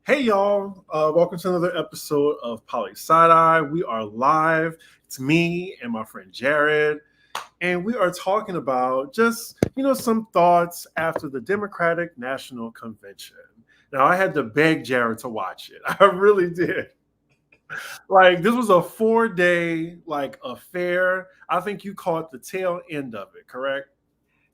Hey y'all, welcome to another episode of Poly Side Eye. We are live. It's me and my friend Jared, and we are talking about just some thoughts after the Democratic National Convention. Now I had to beg Jared to watch it. I really did. Like this was a 4 day affair. I think you caught the tail end of it, correct?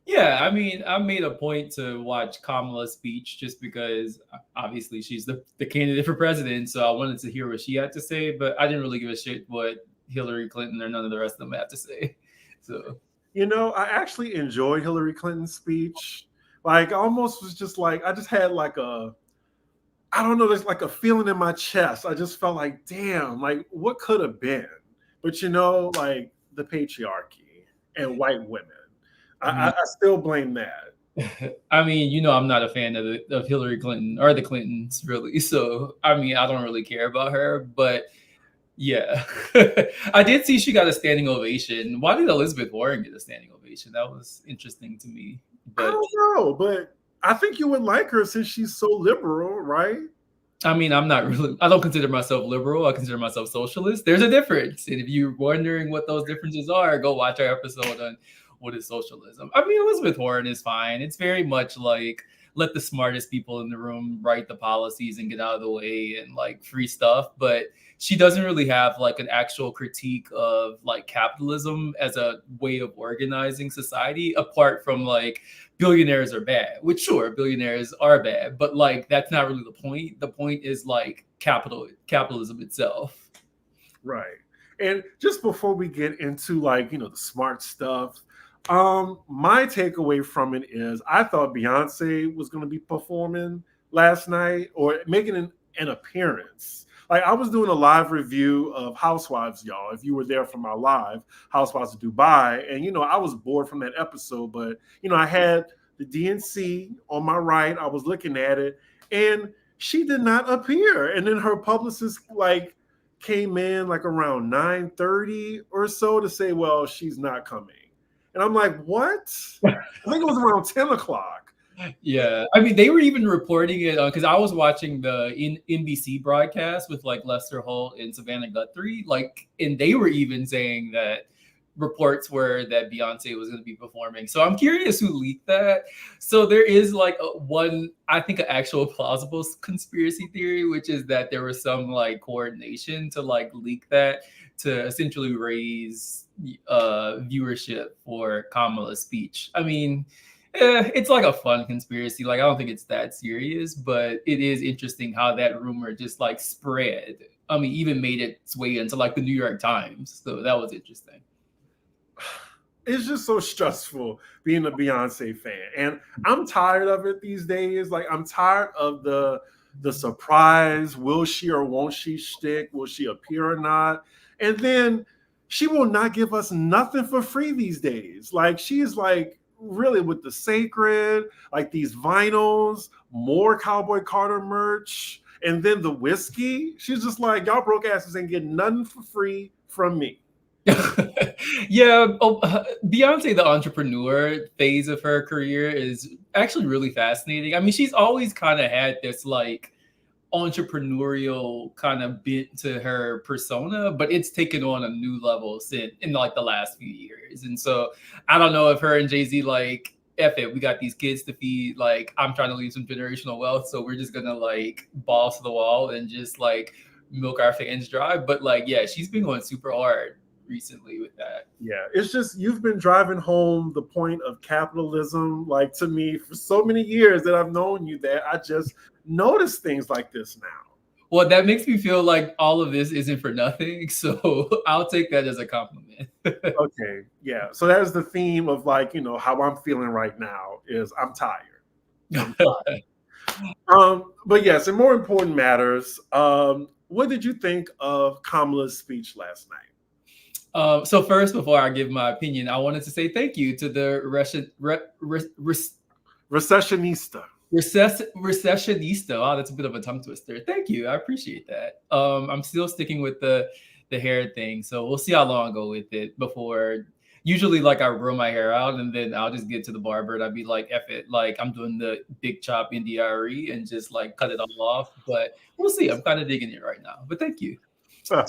Yeah, I mean, I made a point to watch Kamala's speech just because obviously she's the candidate for president. So I wanted to hear what she had to say, but I didn't really give a shit what Hillary Clinton or none of the rest of them had to say. So, I actually enjoyed Hillary Clinton's speech. Like, I almost was just like, I just had like I don't know, there's like a feeling in my chest. I just felt like, damn, like what could have been? But like the patriarchy and white women. I still blame that. I mean, I'm not a fan of Hillary Clinton or the Clintons, really. So, I mean, I don't really care about her, but yeah. I did see she got a standing ovation. Why did Elizabeth Warren get a standing ovation? That was interesting to me. I But don't know, but I think you would like her since she's so liberal, right? I mean, I don't consider myself liberal. I consider myself socialist. There's a difference. And if you're wondering what those differences are, go watch our episode on what is socialism. I mean, Elizabeth Warren is fine. It's very much like let the smartest people in the room write the policies and get out of the way and like free stuff. But she doesn't really have like an actual critique of like capitalism as a way of organizing society, apart from like billionaires are bad, which sure, billionaires are bad, but like that's not really the point. The point is like capitalism itself. Right. And just before we get into the smart stuff, my takeaway from it is I thought Beyonce was going to be performing last night or making an appearance. Like I was doing a live review of Housewives, y'all. If you were there for my live Housewives of Dubai, and I was bored from that episode, but I had the DNC on my right. I was looking at it, and she did not appear. And then her publicist came in like around 9:30 or so to say, well, she's not coming. And I'm like, what? I think it was around 10 o'clock. Yeah, I mean, they were even reporting it because I was watching the NBC broadcast with like Lester Holt and Savannah Guthrie, like, and they were even saying that reports were that Beyonce was going to be performing. So I'm curious who leaked that. So there is like I think, an actual plausible conspiracy theory, which is that there was some like coordination to like leak that to essentially raise viewership for Kamala's speech. I mean, it's like a fun conspiracy. Like, I don't think it's that serious, but it is interesting how that rumor just like spread. I mean, even made its way into like the New York Times. So that was interesting. It's just so stressful being a Beyonce fan. And I'm tired of it these days. Like I'm tired of the surprise, will she or won't she stick? Will she appear or not? And then she will not give us nothing for free these days. Like she is like really with the sacred, like these vinyls, more Cowboy Carter merch, and then the whiskey. She's just like, y'all broke asses ain't getting nothing for free from me. Yeah, Beyonce, the entrepreneur phase of her career is actually really fascinating. I mean, she's always kind of had this like entrepreneurial kind of bent to her persona, but it's taken on a new level since in like the last few years. And so I don't know if her and Jay-Z like F it, we got these kids to feed. Like, I'm trying to leave some generational wealth, so we're just gonna like balls to the wall and just like milk our fans dry. But like, yeah, she's been going super hard recently with that. Yeah, it's just you've been driving home the point of capitalism, like to me, for so many years that I've known you that I just notice things like this now. Well, that makes me feel like all of this isn't for nothing. So I'll take that as a compliment. Okay, yeah. So that is the theme of how I'm feeling right now is I'm tired. I'm tired. But yes, in more important matters, what did you think of Kamala's speech last night? So first, before I give my opinion, I wanted to say thank you to the Recessionista. recessionista. Oh, that's a bit of a tongue twister. Thank you. I appreciate that. I'm still sticking with the hair thing, so we'll see how long I go with it before usually like I grow my hair out and then I'll just get to the barber and I'd be like, F it, like I'm doing the big chop NDRE and just like cut it all off. But we'll see. I'm kind of digging it right now. But thank you. My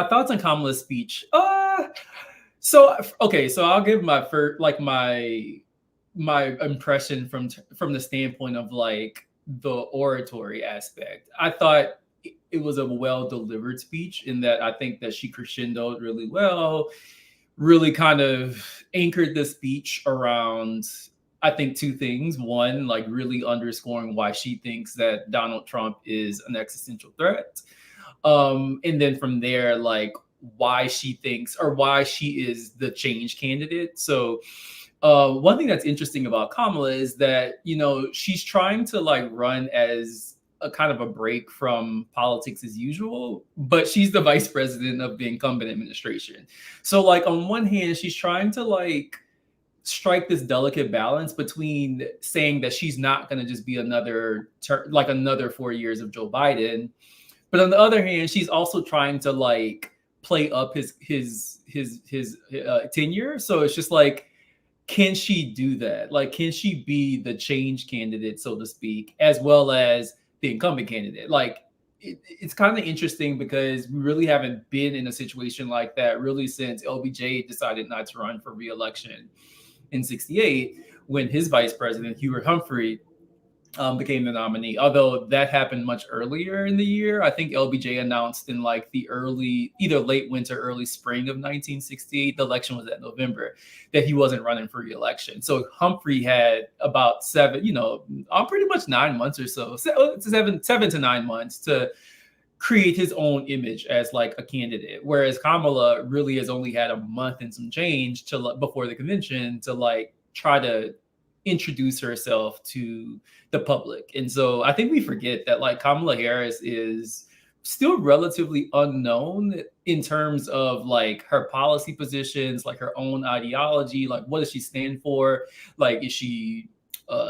thoughts on Kamala's speech. So I'll give my first like my impression from the standpoint of like the oratory aspect. I thought it was a well delivered speech in that I think that she crescendoed really well, really kind of anchored the speech around, I think, two things. One, like really underscoring why she thinks that Donald Trump is an existential threat. And then from there, like why she thinks or why she is the change candidate. So one thing that's interesting about Kamala is that, you know, she's trying to like run as a kind of a break from politics as usual, but she's the vice president of the incumbent administration. So like on one hand, she's trying to like strike this delicate balance between saying that she's not going to just be another 4 years of Joe Biden, but on the other hand, she's also trying to like play up his tenure. So it's just like, can she do that? Like, can she be the change candidate, so to speak, as well as the incumbent candidate? Like, it's kind of interesting because we really haven't been in a situation like that really since LBJ decided not to run for re-election in '68 when his vice president, Hubert Humphrey, became the nominee. Although that happened much earlier in the year. I think LBJ announced in like the either late winter, early spring of 1968, the election was at November, that he wasn't running for re-election. So Humphrey had about pretty much 9 months or so, 7 to 9 months to create his own image as like a candidate. Whereas Kamala really has only had a month and some change before the convention to like try to introduce herself to the public. And so I think we forget that like Kamala Harris is still relatively unknown in terms of like her policy positions, like her own ideology, like what does she stand for? Like, is she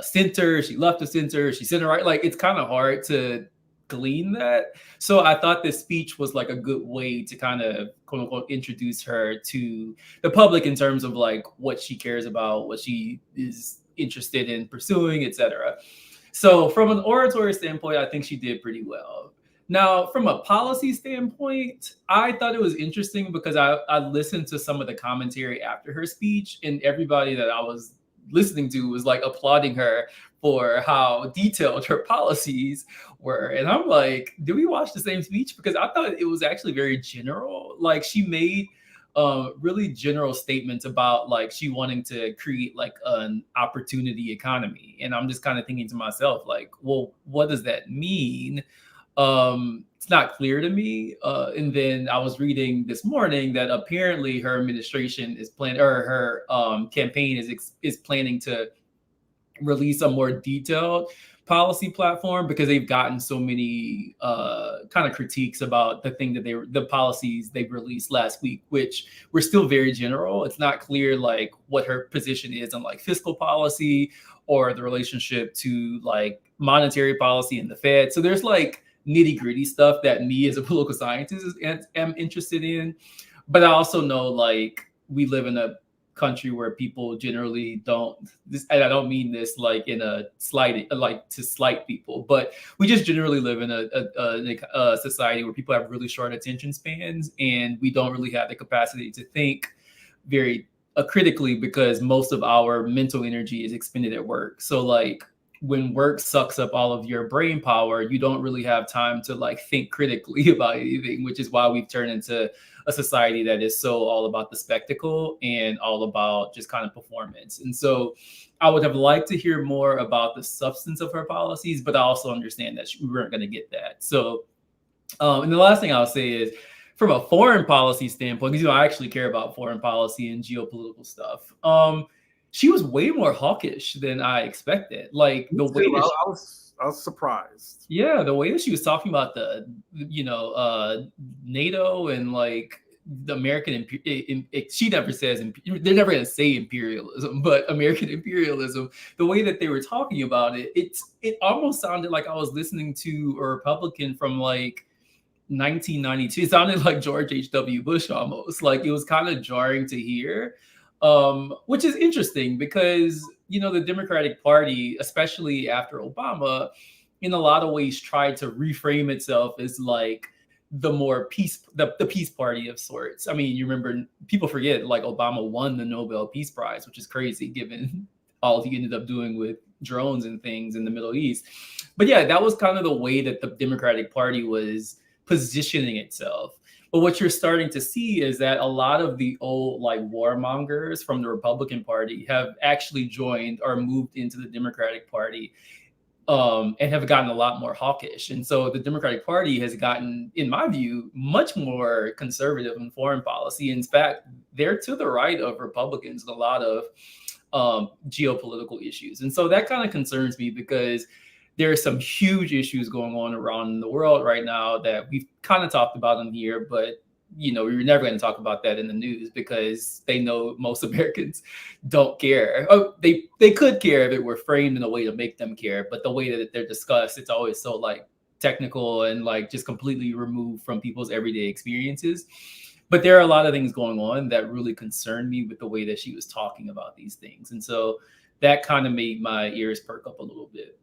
center? Is she left of center? Is she center right? Like, it's kind of hard to glean that. So I thought this speech was like a good way to kind of quote unquote introduce her to the public in terms of like what she cares about, what she is interested in pursuing, etc. So from an oratory standpoint, I think she did pretty well. Now, from a policy standpoint, I thought it was interesting because I listened to some of the commentary after her speech, and everybody that I was listening to was like applauding her for how detailed her policies were. And I'm like, did we watch the same speech? Because I thought it was actually very general. Like, she made really general statements about like she wanting to create like an opportunity economy. And I'm just kind of thinking to myself, like, well, what does that mean? It's not clear to me. And then I was reading this morning that apparently her administration is planning, or her campaign is planning to release a more detailed policy platform because they've gotten so many kind of critiques about the policies they released last week, which were still very general. It's not clear like what her position is on like fiscal policy or the relationship to like monetary policy and the Fed. So there's like nitty gritty stuff that me as a political scientist am interested in. But I also know like we live in a country where people generally don't, and I don't mean this like in a to slight people, but we just generally live in a society where people have really short attention spans, and we don't really have the capacity to think very critically because most of our mental energy is expended at work. So like when work sucks up all of your brain power, you don't really have time to like think critically about anything, which is why we've turned into a society that is so all about the spectacle and all about just kind of performance. And so I would have liked to hear more about the substance of her policies, but I also understand that we weren't going to get that. So, and the last thing I'll say is from a foreign policy standpoint, because I actually care about foreign policy and geopolitical stuff. She was way more hawkish than I expected. Like the way that I was surprised. Yeah, the way that she was talking about the NATO and like the American she never says they're never going to say imperialism, but American imperialism. The way that they were talking about it, it almost sounded like I was listening to a Republican from like 1992. It sounded like George H.W. Bush almost. Like it was kind of jarring to hear, which is interesting because, the Democratic Party, especially after Obama, in a lot of ways tried to reframe itself as like the more the peace party of sorts. I mean, you remember, people forget, like Obama won the Nobel Peace Prize, which is crazy given all he ended up doing with drones and things in the Middle East. But yeah, that was kind of the way that the Democratic Party was positioning itself. But what you're starting to see is that a lot of the old like warmongers from the Republican Party have actually joined or moved into the Democratic Party, and have gotten a lot more hawkish. And so the Democratic Party has gotten, in my view, much more conservative in foreign policy. In fact, they're to the right of Republicans in a lot of geopolitical issues. And so that kind of concerns me because there are some huge issues going on around the world right now that we've kind of talked about in here, but we're never going to talk about that in the news because they know most Americans don't care. Oh, they could care if it were framed in a way to make them care, but the way that they're discussed, it's always so like technical and like just completely removed from people's everyday experiences. But there are a lot of things going on that really concern me with the way that she was talking about these things. And so that kind of made my ears perk up a little bit.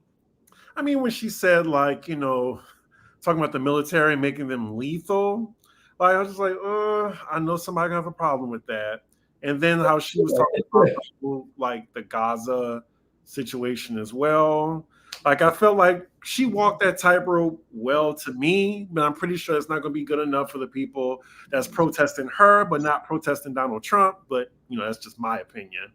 I mean, when she said, like, talking about the military, making them lethal, like, I was just like, I know somebody gonna have a problem with that. And then how she was talking about, like, the Gaza situation as well. Like, I felt like she walked that tightrope well to me, but I'm pretty sure it's not going to be good enough for the people that's protesting her, but not protesting Donald Trump. But, that's just my opinion.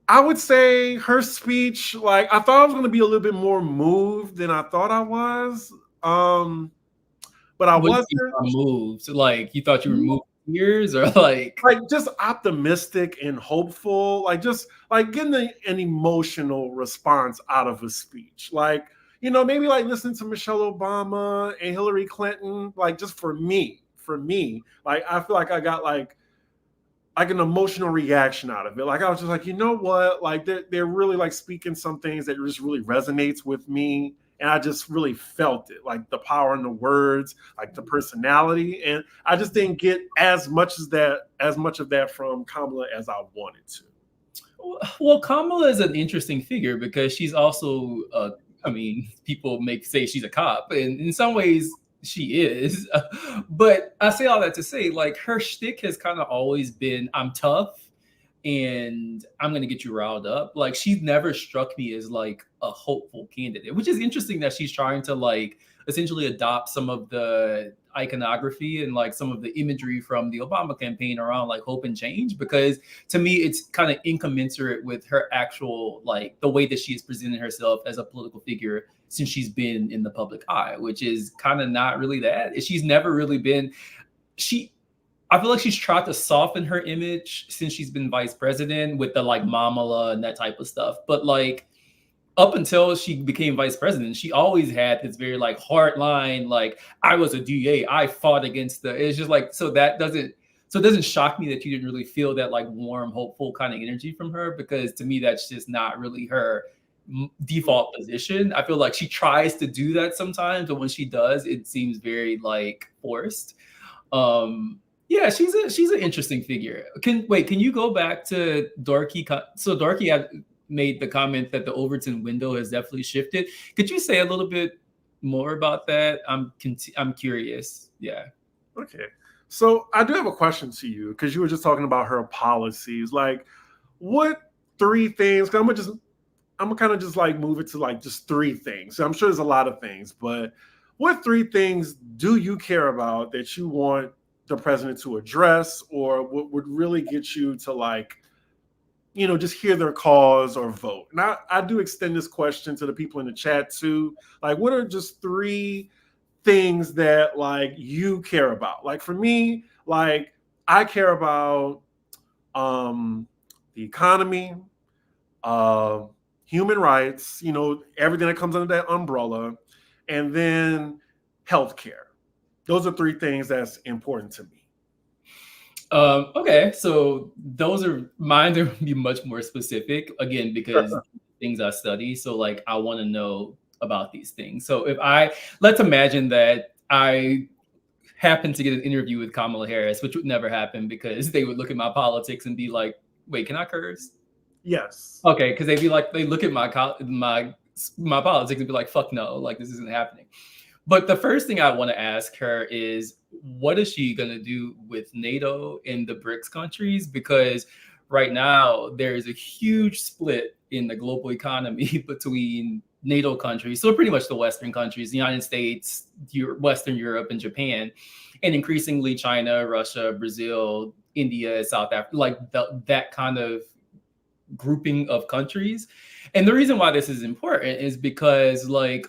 I would say her speech, like, I thought I was going to be a little bit more moved than I thought I was. But I wasn't moved. Like, you thought you were moved years, or like just optimistic and hopeful, like just like getting an emotional response out of a speech, like maybe like listening to Michelle Obama and Hillary Clinton, like just for me, like I feel like I got like an emotional reaction out of it. Like I was just like, what, like they're really like speaking some things that just really resonates with me. And I just really felt it, like the power in the words, like the personality. And I just didn't get as much of that from Kamala as I wanted to. Well, Kamala is an interesting figure because she's also, people say she's a cop, and in some ways she is. But I say all that to say, like, her shtick has kind of always been, I'm tough and I'm going to get you riled up. Like, she's never struck me as like a hopeful candidate, which is interesting that she's trying to like essentially adopt some of the iconography and like some of the imagery from the Obama campaign around like hope and change, because to me it's kind of incommensurate with her actual, like, the way that she has presented herself as a political figure since she's been in the public eye, which is kind of not really that. She's never really been, I feel like she's tried to soften her image since she's been vice president with the like Mamala and that type of stuff. But like up until she became vice president, she always had this very like hard line, like, I was a DA, I fought against it's just like, so it doesn't shock me that you didn't really feel that like warm, hopeful kind of energy from her, because to me, that's just not really her default position. I feel like she tries to do that sometimes, but when she does, it seems very like forced. Yeah, she's an interesting figure. Can you go back to Dorky? So Dorky had made the comment that the Overton window has definitely shifted. Could you say a little bit more about that? I'm curious. Yeah. Okay. So I do have a question to you, because you were just talking about her policies. Like, what 3 things? 'Cause I'm gonna kind of just like move it to like just 3 things. So I'm sure there's a lot of things, but what 3 things do you care about that you want the president to address, or what would really get you to like, just hear their cause or vote? And I do extend this question to the people in the chat too. Like, what are just 3 things that like you care about? Like for me, like I care about the economy, human rights, everything that comes under that umbrella, and then healthcare. Those are 3 things that's important to me. Okay, so those are mine. They're be much more specific again because things I study. So like, I want to know about these things. So let's imagine that I happen to get an interview with Kamala Harris, which would never happen because they would look at my politics and be like, wait, can I curse? Yes. Okay, because they look at my politics and be like, fuck no, like this isn't happening. But the first thing I want to ask her is, what is she going to do with NATO and the BRICS countries? Because right now there's a huge split in the global economy between NATO countries, so pretty much the Western countries, the United States, Western Europe, and Japan, and increasingly China, Russia, Brazil, India, South Africa, like that kind of grouping of countries. And the reason why this is important is because like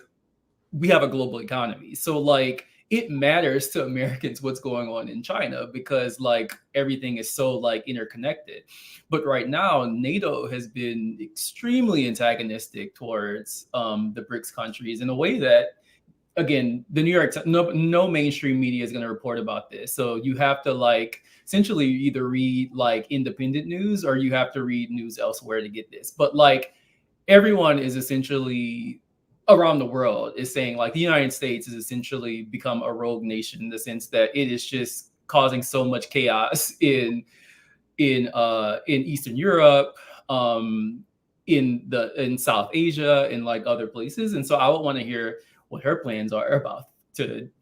we have a global economy. So like it matters to Americans what's going on in China because like everything is so like interconnected. But right now, NATO has been extremely antagonistic towards the BRICS countries in a way that, again, the New York no mainstream media is going to report about this. So you have to like essentially either read like independent news or you have to read news elsewhere to get this. But like everyone is essentially around the world is saying like the United States has essentially become a rogue nation in the sense that it is just causing so much chaos in Eastern Europe, in South Asia, in like other places. And so I would want to hear what her plans are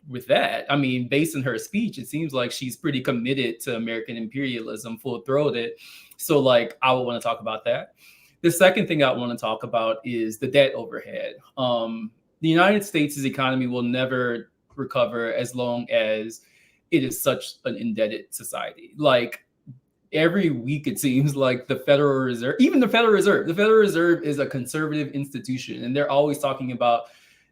with that. I mean, based on her speech, it seems like she's pretty committed to American imperialism, full-throated. So like I would want to talk about that. The second thing I want to talk about is the debt overhead. The United States' economy will never recover as long as it is such an indebted society. Like every week, it seems like the Federal Reserve is a conservative institution, and they're always talking about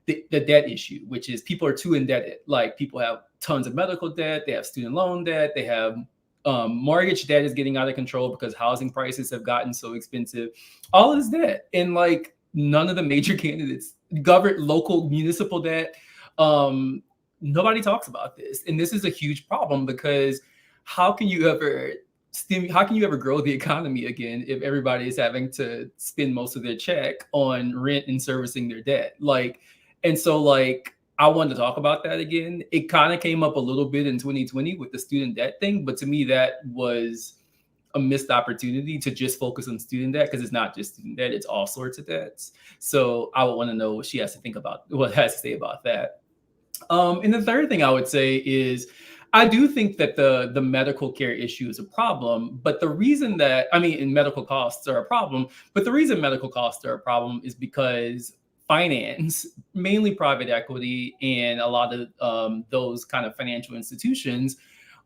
the debt issue, which is people are too indebted. Like people have tons of medical debt, they have student loan debt, they have mortgage debt is getting out of control because housing prices have gotten so expensive. All is debt, and like none of the major candidates, local municipal debt. Nobody talks about this, and this is a huge problem because how can you ever grow the economy again if everybody is having to spend most of their check on rent and servicing their debt? Like, and so like I wanted to talk about that again. It kind of came up a little bit in 2020 with the student debt thing, but to me that was a missed opportunity to just focus on student debt because it's not just student debt, it's all sorts of debts. So I would want to know what she has to say about that. And the third thing I would say is I do think that the medical care issue is a problem, but the reason that, medical costs are a problem, but the reason medical costs are a problem is because finance, mainly private equity and a lot of those kind of financial institutions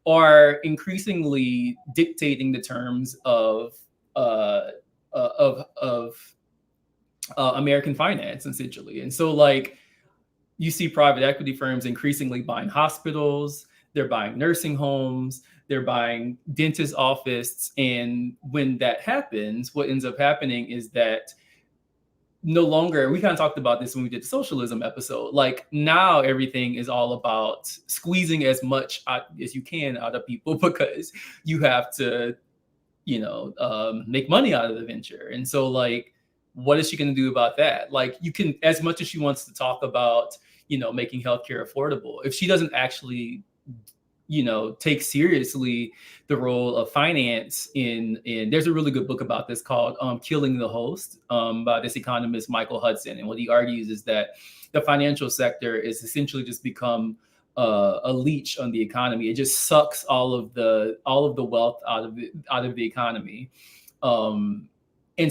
are increasingly dictating the terms of American finance, essentially. And so like you see private equity firms increasingly buying hospitals, they're buying nursing homes, they're buying dentist offices. And when that happens, what ends up happening is that no longer, we kind of talked about this when we did the socialism episode, like now everything is all about squeezing as much as you can out of people because you have to, make money out of the venture. And so like, what is she going to do about that? Like you can, as much as she wants to talk about, making healthcare affordable, if she doesn't actually take seriously the role of finance in there's a really good book about this called Killing the Host by this economist Michael Hudson, and what he argues is that the financial sector is essentially just become a leech on the economy. It just sucks all of the wealth out of the economy, and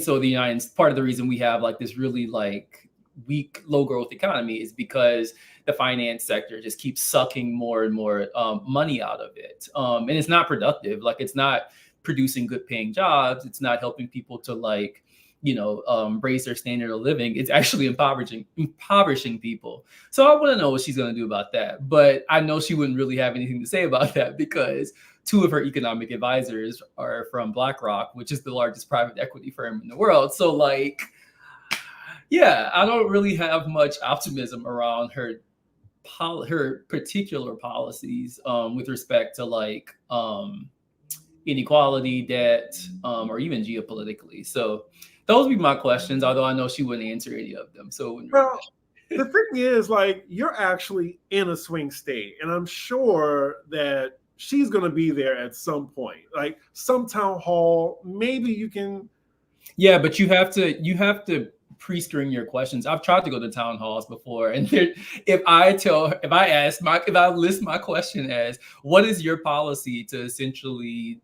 so part of the reason we have like this really like weak low growth economy is because the finance sector just keeps sucking more and more money out of it. And it's not productive. Like it's not producing good paying jobs. It's not helping people to like, raise their standard of living. It's actually impoverishing people. So I want to know what she's going to do about that. But I know she wouldn't really have anything to say about that because two of her economic advisors are from BlackRock, which is the largest private equity firm in the world. So like, yeah, I don't really have much optimism around her particular policies with respect to like inequality, debt, or even geopolitically. So those would be my questions, although I know she wouldn't answer any of them. So well, The thing is, like, you're actually in a swing state, and I'm sure that she's going to be there at some point, like some town hall. Maybe you can. Yeah, but you have to pre-screen your questions. I've tried to go to town halls before, and if I list my question as what is your policy to essentially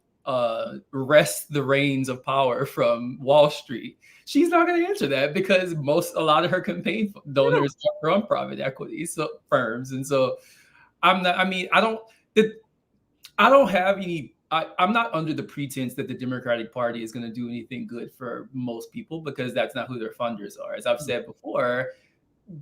wrest the reins of power from Wall Street, she's not going to answer that because a lot of her campaign donors are from private equity firms, and so I'm not. I mean, I don't have any. I'm not under the pretense that the Democratic Party is going to do anything good for most people because that's not who their funders are. As I've said before,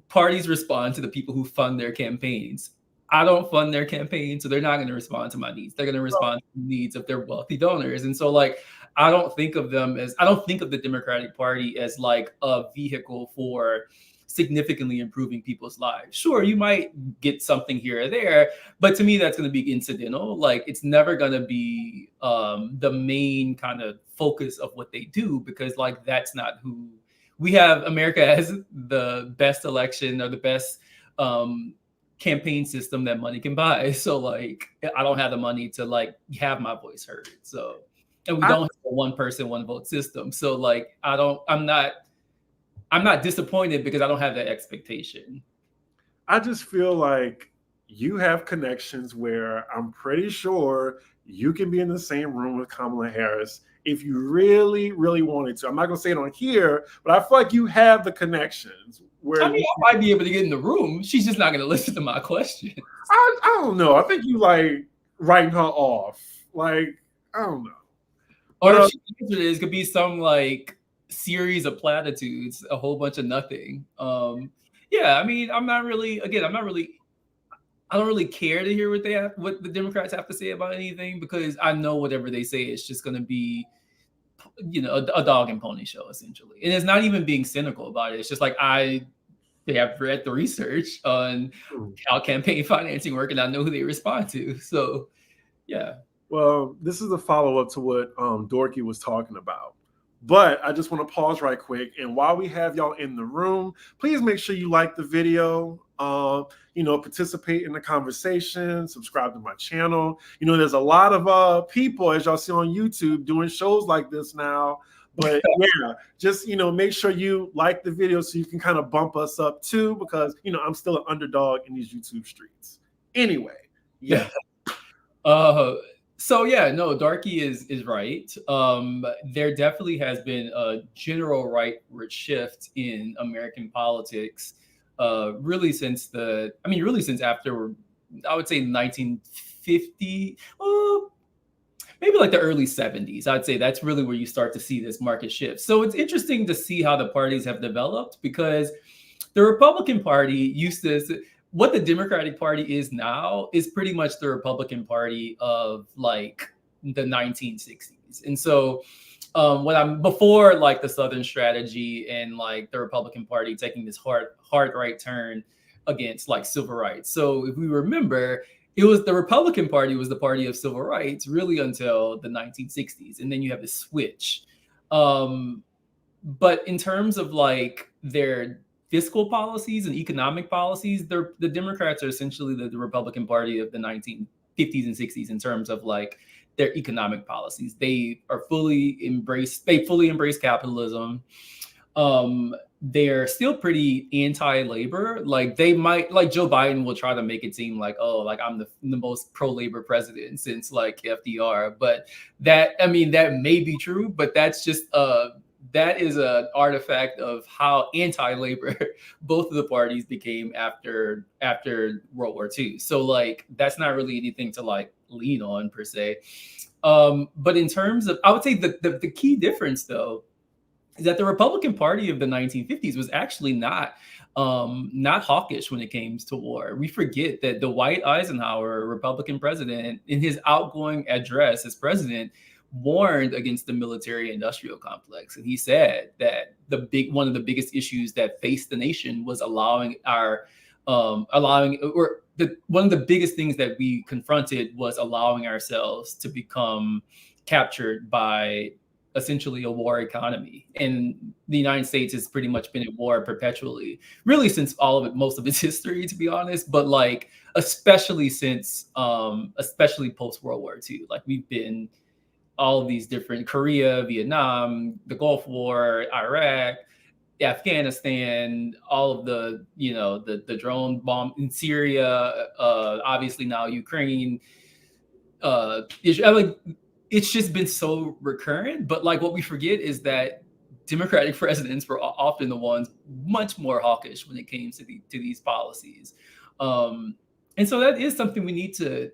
parties respond to the people who fund their campaigns. I don't fund their campaign, so they're not going to respond to my needs. They're going to respond to the needs of their wealthy donors. And so, like, I don't think of the Democratic Party as like a vehicle for significantly improving people's lives. Sure, you might get something here or there, but to me, that's going to be incidental. Like, it's never going to be the main kind of focus of what they do because, like, that's not who we have. America has the best election or the best campaign system that money can buy. So, like, I don't have the money to like have my voice heard. So, and we don't have a one person, one vote system. So, like, I'm not disappointed because I don't have that expectation. I just feel like you have connections where I'm pretty sure you can be in the same room with Kamala Harris if you really, really wanted to. I'm not going to say it on here, but I feel like you have the connections where I mean, I might be able to get in the room. She's just not going to listen to my question. I don't know. I think you like writing her off. Like, I don't know. Or if she answered it could be some like series of platitudes, a whole bunch of nothing. Yeah, I mean, I don't really care to hear what the Democrats have to say about anything because I know whatever they say is just going to be, a dog and pony show essentially. And it's not even being cynical about it. It's just like they have read the research on how campaign financing work, and I know who they respond to. So, yeah. Well, this is a follow-up to what Dorky was talking about. But I just want to pause right quick. And while we have y'all in the room, please make sure you like the video, participate in the conversation, subscribe to my channel. There's a lot of people, as y'all see on YouTube, doing shows like this now. But yeah, just, make sure you like the video so you can kind of bump us up too, because, I'm still an underdog in these YouTube streets. Anyway, yeah. So yeah, no, Darky is right. There definitely has been a general rightward shift in American politics, really since after, I would say 1950, maybe like the early 70s. I'd say that's really where you start to see this market shift. So it's interesting to see how the parties have developed because the Republican Party used to. What the Democratic Party is now is pretty much the Republican Party of like the 1960s. And so before like the Southern strategy and like the Republican Party taking this hard right turn against like civil rights. So if we remember, it was the Republican Party was the party of civil rights really until the 1960s. And then you have this switch. But in terms of like their fiscal policies and economic policies, the Democrats are essentially the Republican Party of the 1950s and 60s in terms of like their economic policies. They fully embrace capitalism. They're still pretty anti-labor. Like they might, like Joe Biden will try to make it seem like, oh, like I'm the most pro-labor president since like FDR. But that may be true, but that's just that is an artifact of how anti-labor both of the parties became after World War II. So like that's not really anything to like lean on per se. But in terms of, I would say the key difference though is that the Republican Party of the 1950s was actually not hawkish when it came to war. We forget that Dwight Eisenhower, Republican president, in his outgoing address as president, warned against the military-industrial complex, and he said that one of the biggest issues that faced the nation was one of the biggest things that we confronted was allowing ourselves to become captured by essentially a war economy, and the United States has pretty much been at war perpetually, really since most of its history, to be honest. But like especially since, especially post World War II, like we've been all of these different Korea, Vietnam, the Gulf War, Iraq, Afghanistan, all of the the drone bomb in Syria, obviously now Ukraine, like it's just been so recurrent. But like what we forget is that Democratic presidents were often the ones much more hawkish when it came to these policies, and so that is something we need to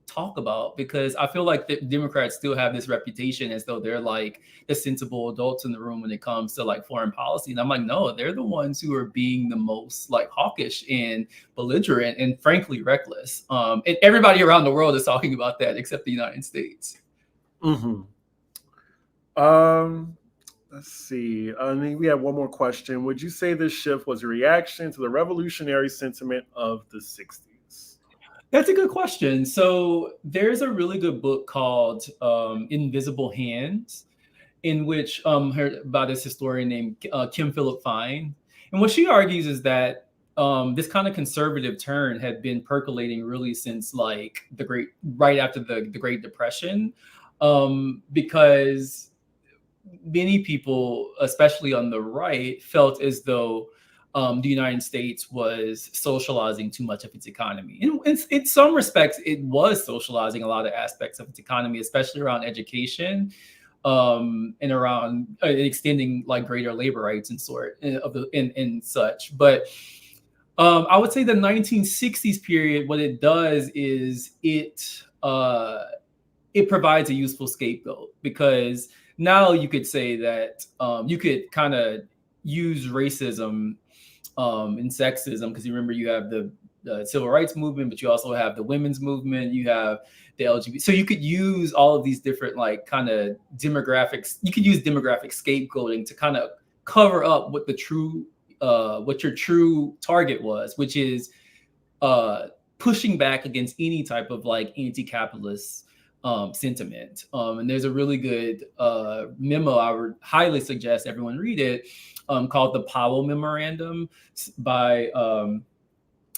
talk about, because I feel like the Democrats still have this reputation as though they're like the sensible adults in the room when it comes to like foreign policy. And I'm like, no, they're the ones who are being the most like hawkish and belligerent and frankly reckless. And everybody around the world is talking about that except the United States. Mm-hmm. Let's see. I mean, we have one more question. Would you say this shift was a reaction to the revolutionary sentiment of the 60s? That's a good question. So there's a really good book called Invisible Hands, in which by this historian named Kim Philip Fine. And what she argues is that this kind of conservative turn had been percolating really since like right after the Great Depression, because many people, especially on the right, felt as though the United States was socializing too much of its economy. In some respects, it was socializing a lot of aspects of its economy, especially around education, and around extending like greater labor rights and such. But I would say the 1960s period, what it does is it provides a useful scapegoat, because now you could say that you could kind of use racism and sexism, because you remember you have the civil rights movement, but you also have the women's movement, you have the LGBT. So you could use all of these different like kind of demographics. You could use demographic scapegoating to kind of cover up what your true target was, which is pushing back against any type of like anti-capitalist sentiment. And there's a really good memo I would highly suggest everyone read it, called the Powell Memorandum by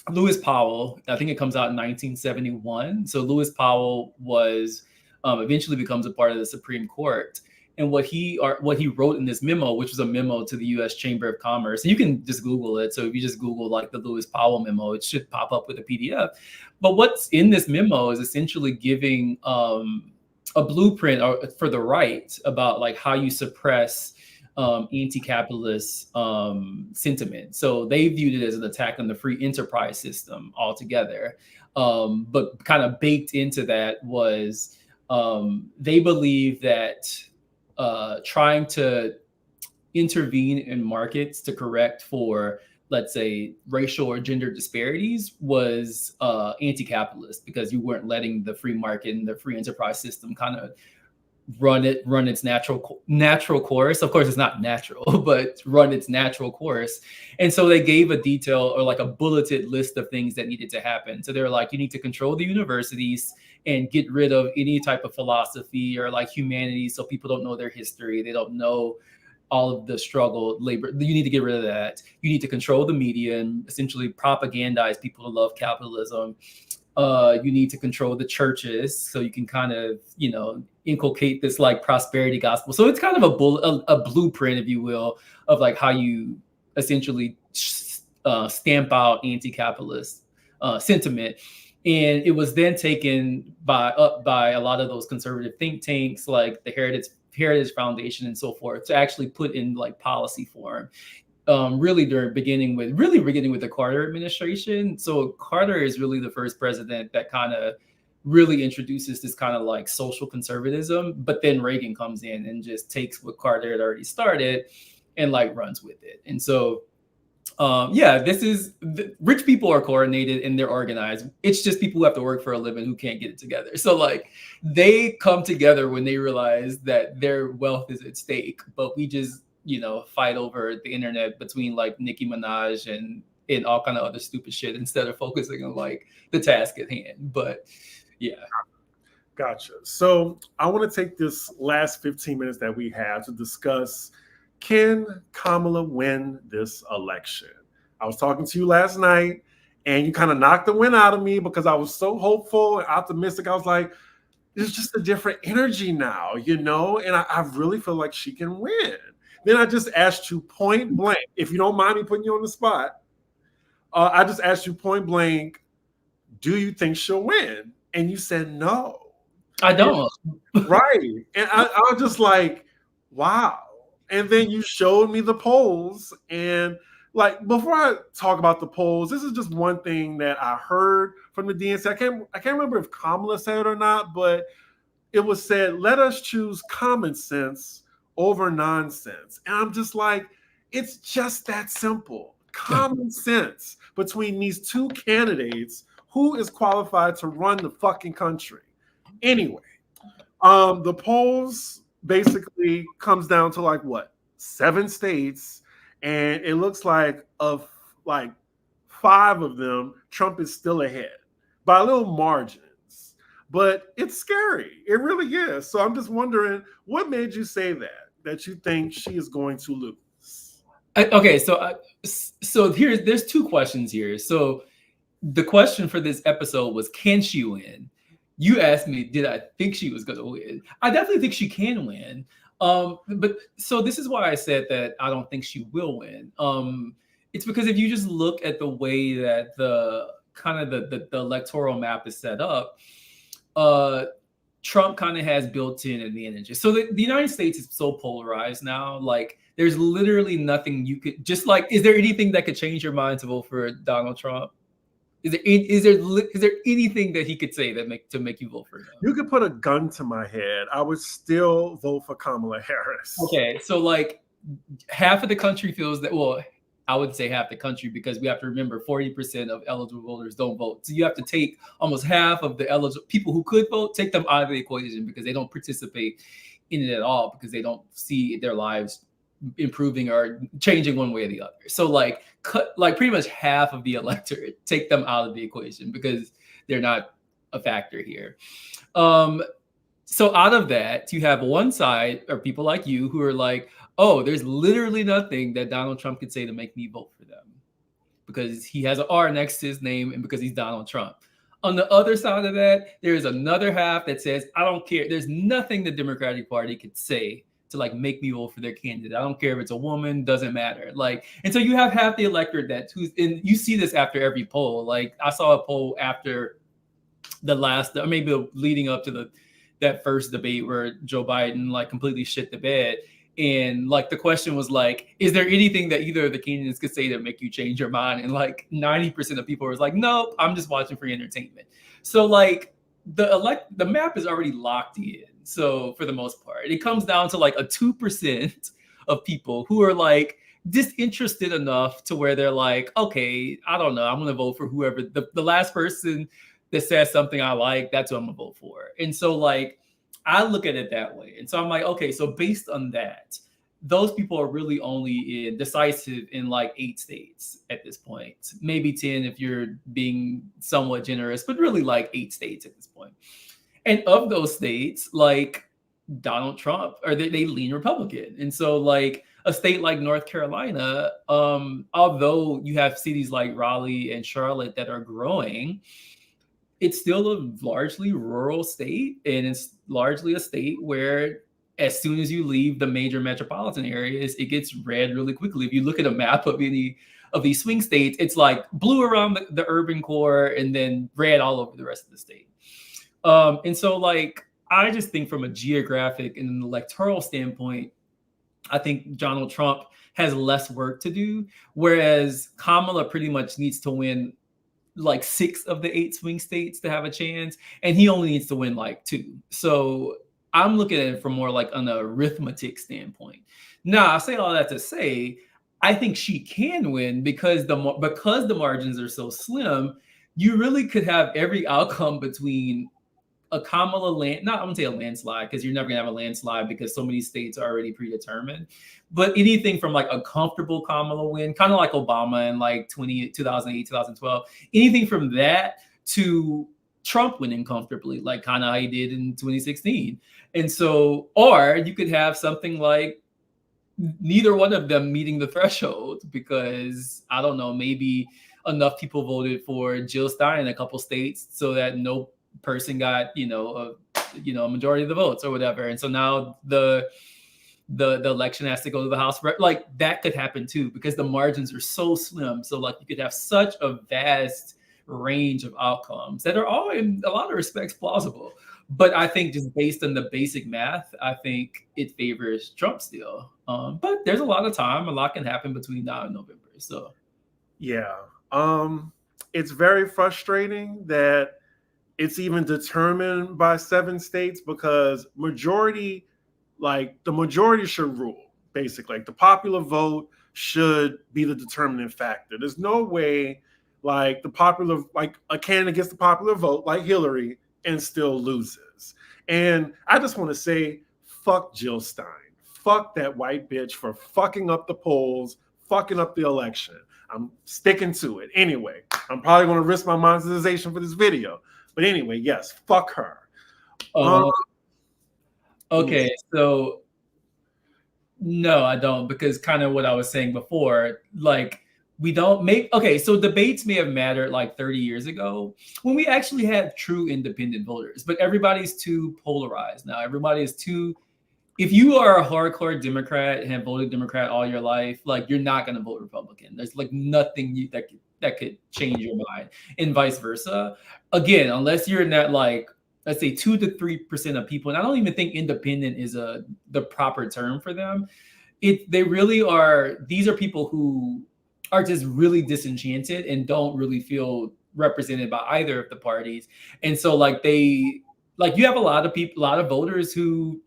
Lewis Powell. I think it comes out in 1971. So Lewis Powell was eventually becomes a part of the Supreme Court. And what he wrote in this memo, which was a memo to the U.S. Chamber of Commerce, and you can just Google it. So if you just Google like the Lewis Powell memo, it should pop up with a PDF. But what's in this memo is essentially giving a blueprint for the right about like how you suppress anti-capitalist sentiment. So they viewed it as an attack on the free enterprise system altogether. But kind of baked into that was they believe that trying to intervene in markets to correct for, let's say, racial or gender disparities was anti-capitalist, because you weren't letting the free market and the free enterprise system kind of run its natural course. Of course, it's not natural, but run its natural course. And so they gave a detail or like a bulleted list of things that needed to happen. So they're like, you need to control the universities and get rid of any type of philosophy or like humanities, so people don't know their history. They don't know all of the struggle, labor. You need to get rid of that. You need to control the media and essentially propagandize people to love capitalism. You need to control the churches, so you can kind of, inculcate this like prosperity gospel. So it's kind of a blueprint, if you will, of like how you essentially stamp out anti-capitalist sentiment. And it was then taken by a lot of those conservative think tanks, like the Heritage Foundation and so forth, to actually put in like policy form. Really beginning with the Carter administration. So Carter is really the first president that kind of really introduces this kind of like social conservatism, but then Reagan comes in and just takes what Carter had already started and like runs with it. And so rich people are coordinated and they're organized. It's just people who have to work for a living who can't get it together. So like they come together when they realize that their wealth is at stake, but we just fight over the internet between like Nicki Minaj and all kind of other stupid shit instead of focusing on like the task at hand. But yeah. Gotcha. So I want to take this last 15 minutes that we have to discuss, can Kamala win this election? I was talking to you last night and you kind of knocked the wind out of me because I was so hopeful and optimistic. I was like, there's just a different energy now, and I really feel like she can win. Then I just asked you point blank, if you don't mind me putting you on the spot, I just asked you point blank, do you think she'll win? And you said no. I don't. Right. And I was just like, wow. And then you showed me the polls. And like, before I talk about the polls, this is just one thing that I heard from the DNC. I can't remember if Kamala said it or not, but it was said, let us choose common sense over nonsense. And I'm just like, it's just that simple. Common sense between these two candidates, who is qualified to run the fucking country. Anyway, the polls basically comes down to like what, 7 states, and it looks like of like 5 of them, Trump is still ahead by little margins. But it's scary. It really is. So I'm just wondering, what made you say that you think she is going to lose? Okay, so there's 2 questions here. So the question for this episode was, can she win? You asked me, did I think she was going to win? I definitely think she can win. But so this is why I said that I don't think she will win. It's because if you just look at the way that the electoral map is set up, Trump kind of has built-in advantages. So the United States is so polarized now. Like, there's literally nothing you could just like. Is there anything that could change your mind to vote for Donald Trump? Is there anything that he could say that make you vote for him? You could put a gun to my head, I would still vote for Kamala Harris. Okay, so like half of the country feels that. Well, I would say half the country, because we have to remember 40% of eligible voters don't vote. So you have to take almost half of the eligible people who could vote, take them out of the equation because they don't participate in it at all, because they don't see their lives improving or changing one way or the other. So like pretty much half of the electorate, take them out of the equation because they're not a factor here. So out of that, you have one side, or people like you, who are like, oh, there's literally nothing that Donald Trump could say to make me vote for them because he has an R next to his name and because he's Donald Trump. On the other side of that, there's another half that says, I don't care. There's nothing the Democratic Party could say to like make me vote for their candidate. I don't care if it's a woman, doesn't matter. Like, and so you have half the electorate and you see this after every poll. Like, I saw a poll after the last, or maybe leading up to that first debate where Joe Biden like completely shit the bed. And like the question was like, is there anything that either of the candidates could say to make you change your mind? And like 90% of people was like, nope, I'm just watching for entertainment. So like the map is already locked in. So for the most part, it comes down to like a 2% of people who are like disinterested enough to where they're like, okay, I don't know, I'm going to vote for whoever the last person that says something I like, that's who I'm going to vote for. And so like, I look at it that way. And so I'm like, okay, so based on that, those people are really only decisive in like 8 states at this point, maybe 10 if you're being somewhat generous, but really like 8 states at this point. And of those states, like Donald Trump, or they lean Republican. And so like a state like North Carolina, although you have cities like Raleigh and Charlotte that are growing, it's still a largely rural state, and it's largely a state where as soon as you leave the major metropolitan areas, it gets red really quickly. If you look at a map of any of these swing states, it's like blue around the urban core and then red all over the rest of the state. And so like, I just think from a geographic and an electoral standpoint, I think Donald Trump has less work to do, whereas Kamala pretty much needs to win like 6 of the 8 swing states to have a chance, and he only needs to win like 2. So I'm looking at it from more like an arithmetic standpoint. Now, I say all that to say, I think she can win because the margins are so slim. You really could have every outcome between a Kamala I'm gonna say a landslide, because you're never gonna have a landslide because so many states are already predetermined. But anything from like a comfortable Kamala win, kind of like Obama in like 2008, 2012, anything from that to Trump winning comfortably, like kind of how he did in 2016. And so, or you could have something like neither one of them meeting the threshold because I don't know, maybe enough people voted for Jill Stein in a couple states so that no person got, a majority of the votes or whatever. And so now the election has to go to the House. Like that could happen too, because the margins are so slim. So like you could have such a vast range of outcomes that are all in a lot of respects plausible. But I think just based on the basic math, I think it favors Trump still. But there's a lot of time. A lot can happen between now and November. So yeah, it's very frustrating that it's even determined by 7 states because the majority should rule. Basically, like the popular vote should be the determining factor. There's no way like a candidate gets the popular vote like Hillary and still loses. And I just want to say, fuck Jill Stein. Fuck that white bitch for fucking up the polls, fucking up the election. I'm sticking to it. Anyway, I'm probably going to risk my monetization for this video. But anyway, yes, fuck her. Okay, so no, I don't, because kind of what I was saying before, like we don't make, okay, so debates may have mattered like 30 years ago when we actually had true independent voters, but everybody's too polarized now. Everybody is too, if you are a hardcore Democrat and have voted Democrat all your life, like you're not going to vote Republican. There's like nothing that could change your mind, and vice versa. Again, unless you're in that like, let's say 2 to 3% of people, and I don't even think independent is the proper term for them. They really are. These are people who are just really disenchanted and don't really feel represented by either of the parties. And so like you have a lot of voters who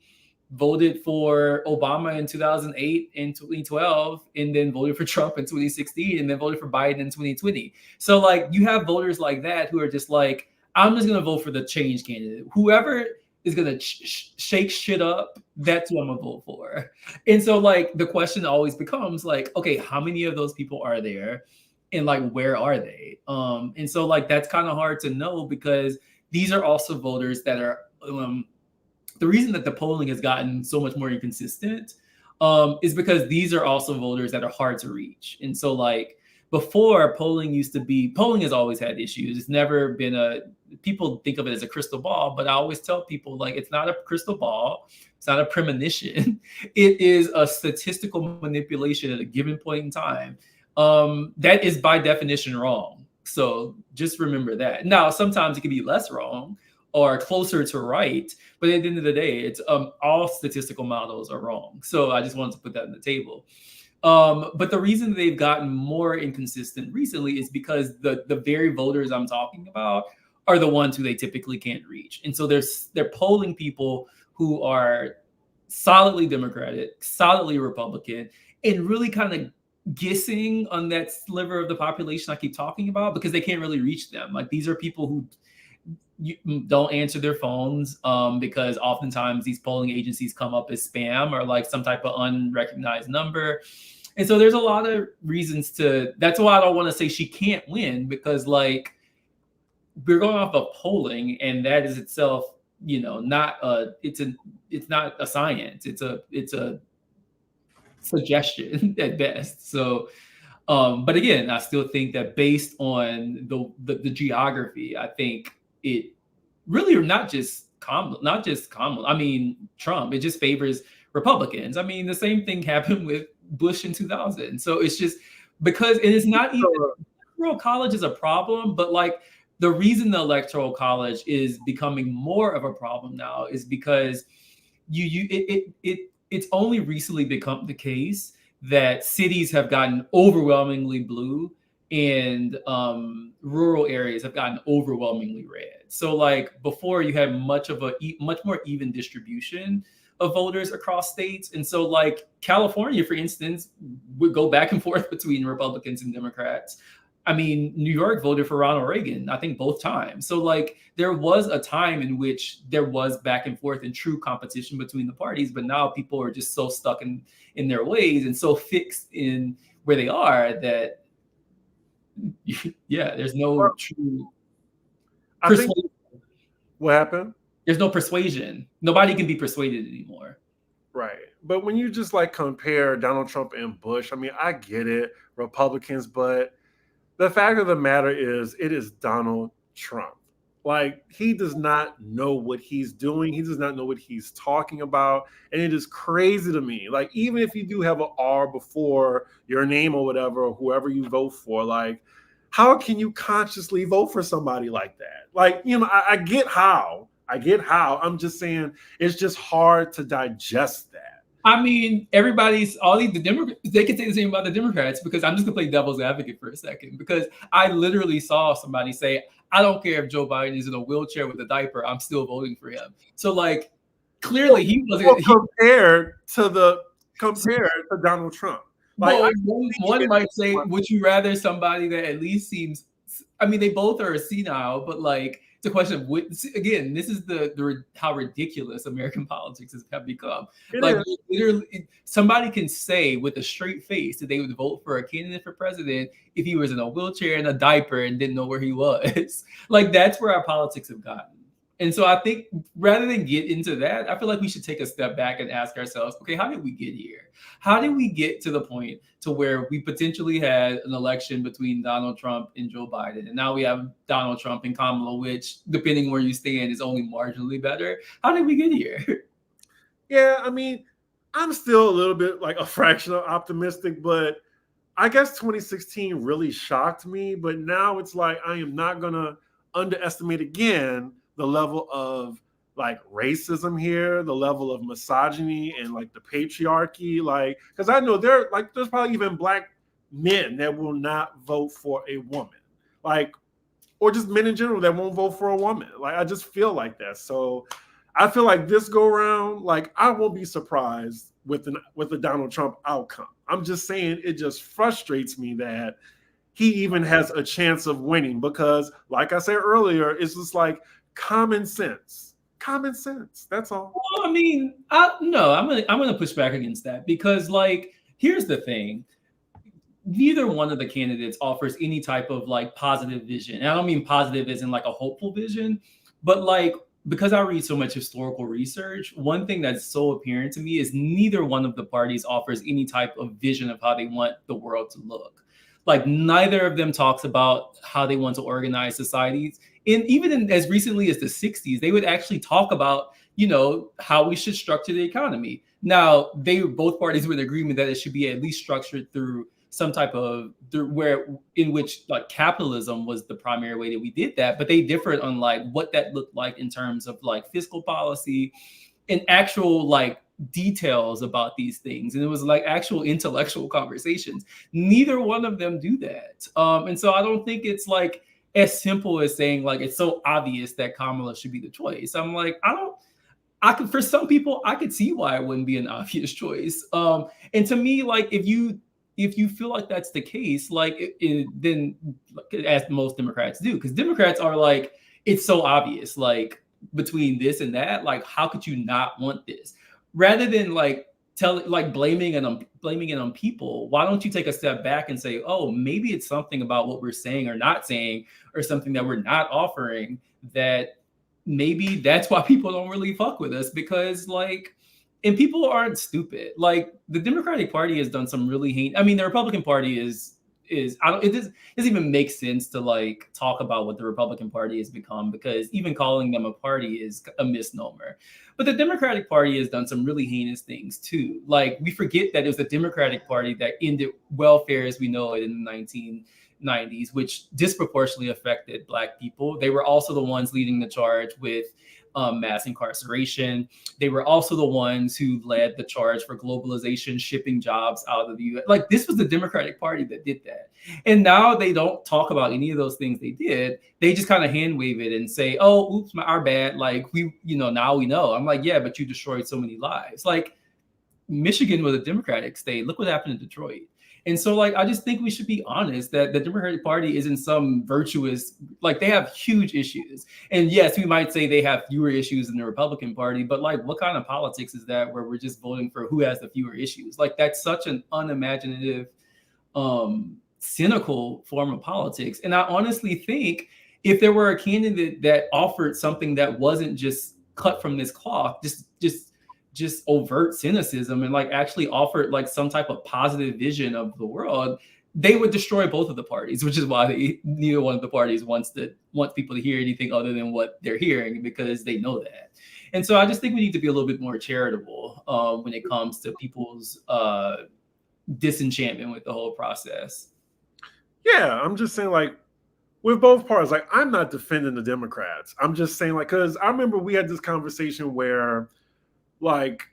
voted for Obama in 2008 and 2012, and then voted for Trump in 2016, and then voted for Biden in 2020. So like you have voters like that who are just like, I'm just going to vote for the change candidate. Whoever is going to shake shit up, that's who I'm going to vote for. And so like the question always becomes like, okay, how many of those people are there? And like, where are they? And so like, that's kind of hard to know because these are also voters that are, the reason that the polling has gotten so much more inconsistent is because these are also voters that are hard to reach. And so like before, polling has always had issues. It's never been people think of it as a crystal ball, but I always tell people like, it's not a crystal ball. It's not a premonition. It is a statistical manipulation at a given point in time. That is by definition wrong. So just remember that. Now, sometimes it can be less wrong or closer to right, but at the end of the day, it's all statistical models are wrong. So I just wanted to put that on the table. But the reason they've gotten more inconsistent recently is because the very voters I'm talking about are the ones who they typically can't reach. And so they're polling people who are solidly Democratic, solidly Republican, and really kind of guessing on that sliver of the population I keep talking about because they can't really reach them. Like these are people who don't answer their phones because oftentimes these polling agencies come up as spam or like some type of unrecognized number. And so there's a lot of reasons that's why I don't want to say she can't win, because like we're going off of polling, and that is itself, it's not a science. It's a suggestion at best. So, but again, I still think that based on the geography, I think it really not just Kamala. I mean, Trump. It just favors Republicans. I mean, the same thing happened with Bush in 2000. So it's just because it is not even electoral college is a problem, but like the reason the electoral college is becoming more of a problem now is because it's only recently become the case that cities have gotten overwhelmingly blue and rural areas have gotten overwhelmingly red. So like before you had much more even distribution of voters across states. And so like California, for instance, would go back and forth between Republicans and Democrats. I mean, New York voted for Ronald Reagan, I think both times. So like there was a time in which there was back and forth and true competition between the parties, but now people are just so stuck in their ways and so fixed in where they are that yeah, there's no true. What happened? There's no persuasion. Nobody can be persuaded anymore. Right. But when you just like compare Donald Trump and Bush, I mean, I get it, Republicans, but the fact of the matter is it is Donald Trump. Like, he does not know what he's doing. He does not know what he's talking about. And it is crazy to me. Like, even if you do have an R before your name or whatever, or whoever you vote for, like, how can you consciously vote for somebody like that? Like, I get how. I get how. I'm just saying it's just hard to digest that. I mean, the Democrats, they can say the same about the Democrats, because I'm just gonna play devil's advocate for a second, because I literally saw somebody say, I don't care if Joe Biden is in a wheelchair with a diaper, I'm still voting for him. So like, clearly he wasn't compared to Donald Trump. Like, well, one might say, would you rather somebody that at least seems, I mean, they both are senile, but like, it's a question of again, this is the how ridiculous American politics have become. Like, literally, somebody can say with a straight face that they would vote for a candidate for president if he was in a wheelchair and a diaper and didn't know where he was. Like, that's where our politics have gotten. And so I think rather than get into that, I feel like we should take a step back and ask ourselves, okay, how did we get here? How did we get to the point to where we potentially had an election between Donald Trump and Joe Biden? And now we have Donald Trump and Kamala, which, depending where you stand, is only marginally better. How did we get here? Yeah, I mean, I'm still a little bit like a fraction of optimistic, but I guess 2016 really shocked me. But now it's like I am not going to underestimate again the level of like racism here, the level of misogyny and like the patriarchy, like, because I know there's probably even Black men that will not vote for a woman, like, or just men in general that won't vote for a woman. Like, I just feel like that. So I feel like this go round, like, I won't be surprised with the Donald Trump outcome. I'm just saying it just frustrates me that he even has a chance of winning, because like I said earlier, it's just like common sense. That's all. Well, I mean, no, I'm gonna push back against that, because like, here's the thing. Neither one of the candidates offers any type of like positive vision. And I don't mean positive as in like a hopeful vision, but like, because I read so much historical research, one thing that's so apparent to me is neither one of the parties offers any type of vision of how they want the world to look. Like, neither of them talks about how they want to organize societies. And even as recently as the 60s, they would actually talk about, how we should structure the economy. Now, both parties were in agreement that it should be at least structured through some type of in which like capitalism was the primary way that we did that, but they differed on like what that looked like in terms of like fiscal policy and actual like details about these things. And it was like actual intellectual conversations. Neither one of them do that. And so I don't think it's like as simple as saying like it's so obvious that Kamala should be the choice. I'm like, for some people, I could see why it wouldn't be an obvious choice. And to me, like, if you feel like that's the case, like then as most Democrats do, because Democrats are like, it's so obvious, like between this and that, like how could you not want this? Rather than like blaming it on people, why don't you take a step back and say, oh, maybe it's something about what we're saying or not saying, or something that we're not offering, that maybe that's why people don't really fuck with us, because like, and people aren't stupid. Like, the Democratic Party has done some really I mean, the Republican Party it doesn't even make sense to like talk about what the Republican Party has become, because even calling them a party is a misnomer. But the Democratic Party has done some really heinous things too. Like, we forget that it was the Democratic Party that ended welfare as we know it in the 1990s, which disproportionately affected Black people. They were also the ones leading the charge with mass incarceration. They were also the ones who led the charge for globalization, shipping jobs out of the US. Like, this was the Democratic Party that did that. And now they don't talk about any of those things they did. They just kind of hand wave it and say, oh, oops, our bad. Like, now we know. I'm like, yeah, but you destroyed so many lives. Like, Michigan was a Democratic state. Look what happened in Detroit. And so, like, I just think we should be honest that the Democratic Party isn't some virtuous, like, they have huge issues. And yes, we might say they have fewer issues than the Republican Party, but like, what kind of politics is that where we're just voting for who has the fewer issues? Like, that's such an unimaginative, cynical form of politics. And I honestly think if there were a candidate that offered something that wasn't just cut from this cloth, just overt cynicism, and like actually offered like some type of positive vision of the world, they would destroy both of the parties, which is why neither one of the parties wants people to hear anything other than what they're hearing, because they know that. And so I just think we need to be a little bit more charitable when it comes to people's disenchantment with the whole process. Yeah, I'm just saying, like, with both parties, like, I'm not defending the Democrats. I'm just saying, like, because I remember we had this conversation where, like,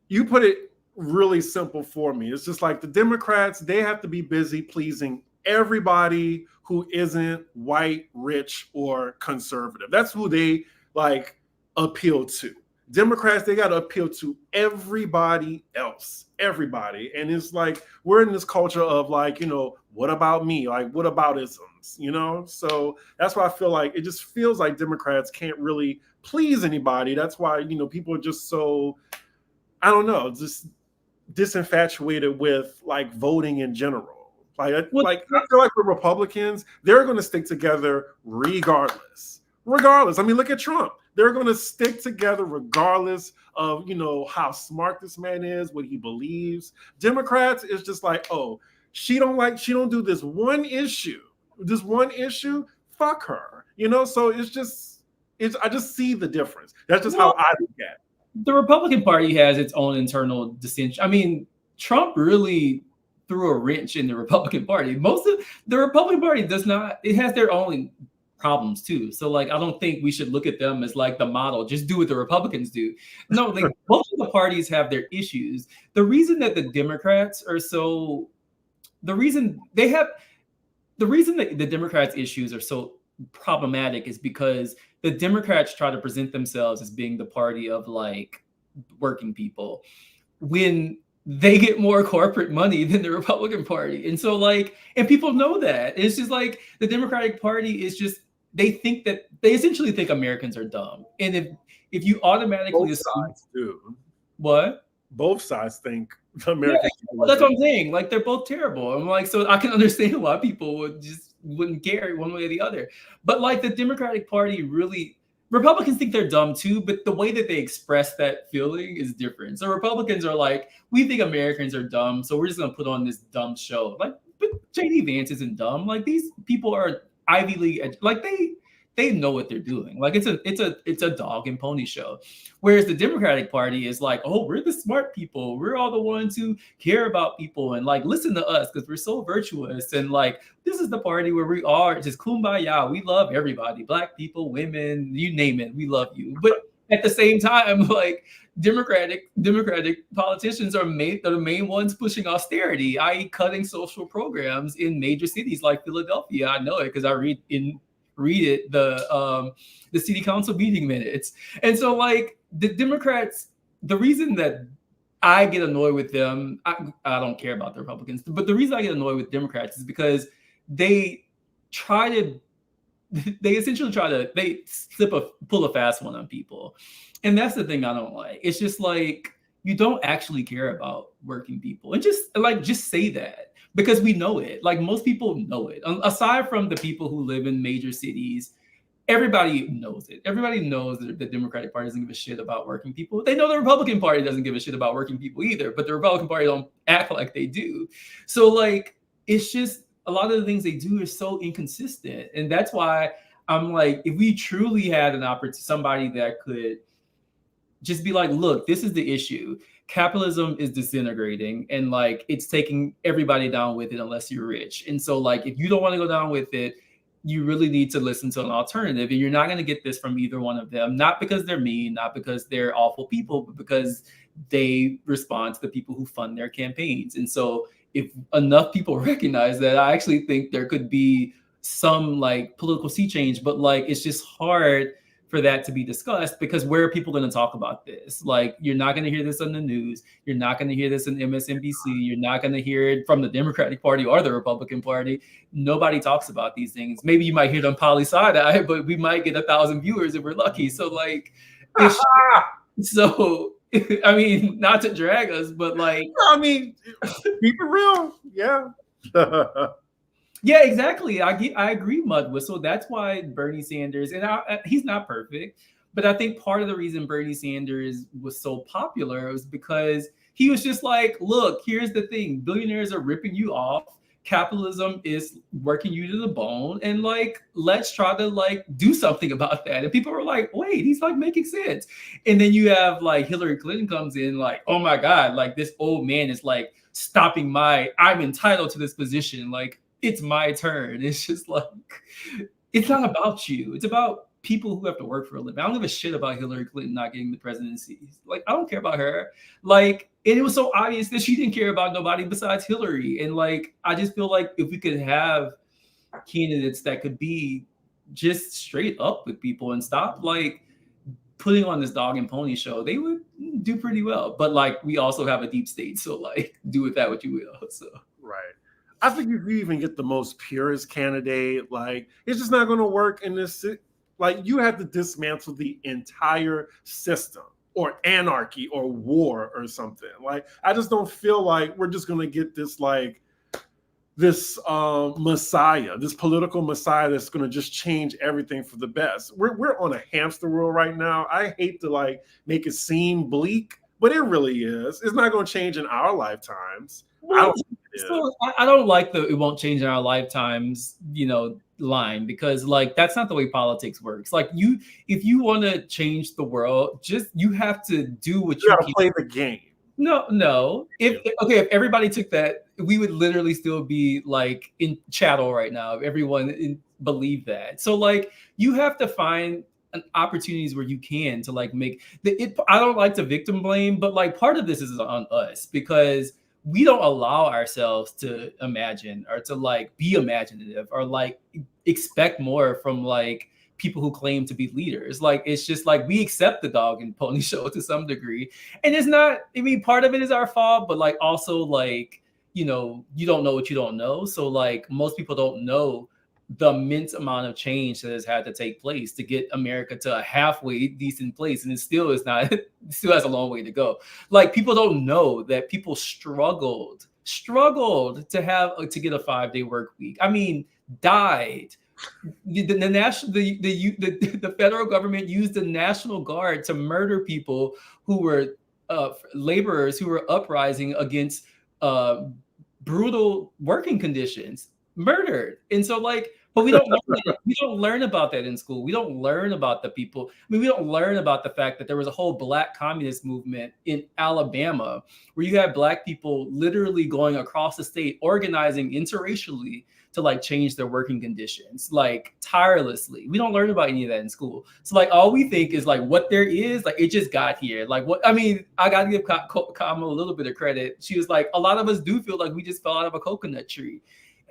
you put it really simple for me. It's just like the Democrats, they have to be busy pleasing everybody who isn't white, rich, or conservative. That's who they, like, appeal to. Democrats, they got to appeal to everybody else, everybody. And it's like, we're in this culture of like, you know, what about me? Like, what about isms, you know? So that's why I feel like it just feels like Democrats can't really please anybody. That's why, you know, people are just so, I don't know, just disinfatuated with like voting in general. Like I feel like with Republicans, they're going to stick together regardless. I mean, look at Trump. They're going to stick together regardless of, you know, how smart this man is, what he believes. Democrats is just like, oh, she don't do this one issue. Fuck her. You know, so I just see the difference. That's just how I look at it. The Republican Party has its own internal dissension. I mean, Trump really threw a wrench in the Republican Party. Most of the Republican Party it has their own problems too. So like, I don't think we should look at them as like the model, just do what the Republicans do. No, like both of the parties have their issues. The reason that the Democrats are the reason that the Democrats' issues are so problematic is because the Democrats try to present themselves as being the party of like working people when they get more corporate money than the Republican Party. And so like, and people know that. It's just like the Democratic Party is just, they essentially think Americans are dumb. And if you automatically both sides do. What? Both sides think Americans. Yeah, well, that's what I'm saying. Like, they're both terrible. I'm like, so I can understand why people wouldn't care one way or the other. But like the Democratic Party Republicans think they're dumb too, but the way that they express that feeling is different. So Republicans are like, we think Americans are dumb, so we're just gonna put on this dumb show. Like, but JD Vance isn't dumb. Like, these people are Ivy League, like they know what they're doing. Like, it's a dog and pony show. Whereas the Democratic Party is like, oh, we're the smart people. We're all the ones who care about people and like listen to us because we're so virtuous. And like, this is the party where we are just kumbaya. We love everybody, Black people, women, you name it. We love you. But at the same time, like Democratic politicians are the main ones pushing austerity, i.e. cutting social programs in major cities like Philadelphia. I know it because I read it, the city council meeting minutes. And so like the Democrats, the reason that I get annoyed with them, I don't care about the Republicans, but the reason I get annoyed with Democrats is because they essentially pull a fast one on people. And that's the thing I don't like. It's just like, you don't actually care about working people, and just say that, because we know it. Like, most people know it. Aside from the people who live in major cities, everybody knows it. Everybody knows that the Democratic Party doesn't give a shit about working people. They know the Republican Party doesn't give a shit about working people either, but the Republican Party don't act like they do. So like, it's just, a lot of the things they do are so inconsistent. And that's why I'm like, if we truly had an opportunity, somebody that could just be like, look, this is the issue. Capitalism is disintegrating, and like, it's taking everybody down with it unless you're rich. And so like, if you don't want to go down with it, you really need to listen to an alternative. And you're not going to get this from either one of them, not because they're mean, not because they're awful people, but because they respond to the people who fund their campaigns. And so if enough people recognize that, I actually think there could be some like political sea change. But like, it's just hard for that to be discussed, because where are people going to talk about this? Like, you're not going to hear this on the news. You're not going to hear this on MSNBC. You're not going to hear it from the Democratic Party or the Republican Party. Nobody talks about these things. Maybe you might hear it on Poli Sci-Di, but we might get 1,000 viewers if we're lucky. So like, so I mean, not to drag us, but like, I mean, keep it real. Yeah. Yeah, exactly. I agree, Mud Whistle. That's why Bernie Sanders, and he's not perfect, but I think part of the reason Bernie Sanders was so popular was because he was just like, look, here's the thing: billionaires are ripping you off. Capitalism is working you to the bone, and like, let's try to like do something about that. And people were like, wait, he's like making sense. And then you have like Hillary Clinton comes in, like, oh my God, like this old man is like stopping I'm entitled to this position. Like, it's my turn. It's just like, it's not about you. It's about people who have to work for a living. I don't give a shit about Hillary Clinton not getting the presidency. Like, I don't care about her. Like, and it was so obvious that she didn't care about nobody besides Hillary. And like, I just feel like if we could have candidates that could be just straight up with people and stop like putting on this dog and pony show, they would do pretty well. But like, we also have a deep state, so like, do with that what you will. So Right. I think if you even get the most purest candidate, like it's just not going to work in this. Like you have to dismantle the entire system, or anarchy, or war, or something. Like I just don't feel like we're just going to get this messiah, this political messiah that's going to just change everything for the best. We're on a hamster wheel right now. I hate to like make it seem bleak, but it really is. It's not going to change in our lifetimes. well, I don't like the "it won't change in our lifetimes," line, because like that's not the way politics works. Like if you want to change the world, you have to do what You you got to can. play the game. No. If everybody took that, we would literally still be like in chattel right now. If everyone believed that, so like you have to find opportunities where you can to like make I don't like to victim blame, but like part of this is on us because we don't allow ourselves to imagine or to like be imaginative or like expect more from like people who claim to be leaders. Like it's just like we accept the dog and pony show to some degree. And it's not, I mean, part of it is our fault, but like also like, you don't know what you don't know. So like most people don't know the immense amount of change that has had to take place to get America to a halfway decent place. And it still is not, it still has a long way to go. Like people don't know that people struggled to get a 5-day work week. I mean, died. The federal government used the National Guard to murder people who were laborers who were uprising against brutal working conditions, murdered. And so like, but we don't learn about that in school. We don't learn about the people. I mean, we don't learn about the fact that there was a whole Black communist movement in Alabama where you had Black people literally going across the state, organizing interracially to like change their working conditions, like tirelessly. We don't learn about any of that in school. So like all we think is like what there is, like it just got here. Like what, I mean, I got to give Kamala a little bit of credit. She was like, a lot of us do feel like we just fell out of a coconut tree.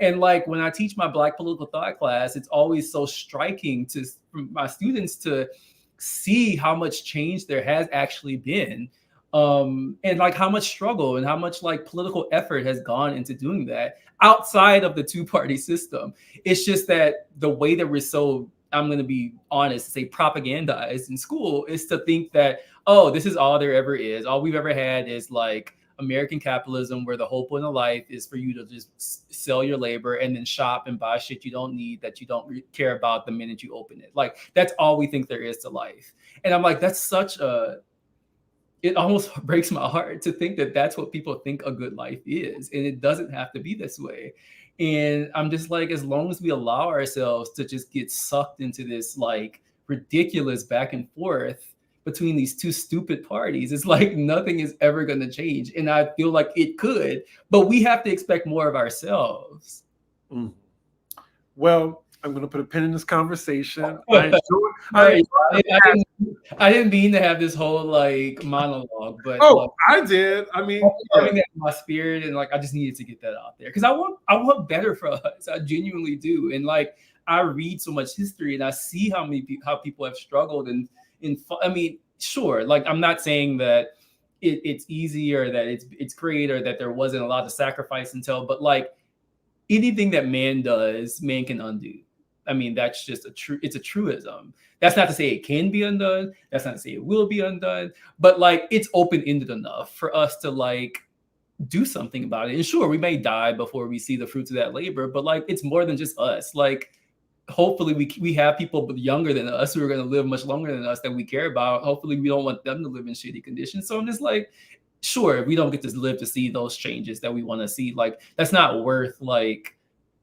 And like when I teach my Black political thought class, it's always so striking to my students to see how much change there has actually been, and like how much struggle and how much like political effort has gone into doing that outside of the two-party system. It's just that the way that we're so, I'm going to be honest, say propagandized in school is to think that, oh, this is all there ever is. All we've ever had is like American capitalism, where the whole point of life is for you to just sell your labor and then shop and buy shit you don't need, that you don't care about the minute you open it. Like that's all we think there is to life. And I'm like, that's it almost breaks my heart to think that that's what people think a good life is. And it doesn't have to be this way. And I'm just like, as long as we allow ourselves to just get sucked into this like ridiculous back and forth between these two stupid parties, it's like nothing is ever going to change. And I feel like it could, but we have to expect more of ourselves. Well, I'm going to put a pin in this conversation. I didn't mean to have this whole like monologue, but I did. I mean, that in my spirit, and like I just needed to get that out there because I want better for us. I genuinely do, and like I read so much history and I see how people have struggled, and I mean, sure, like I'm not saying that it's easy or that it's great or that there wasn't a lot of sacrifice until, but like anything that man does, man can undo. I mean, that's just it's a truism. That's not to say it can be undone. That's not to say it will be undone, but like it's open-ended enough for us to like do something about it. And sure, we may die before we see the fruits of that labor, but like it's more than just us. Like hopefully we have people younger than us who are going to live much longer than us that we care about. Hopefully we don't want them to live in shitty conditions. So I'm just like, sure, we don't get to live to see those changes that we want to see. Like that's not worth like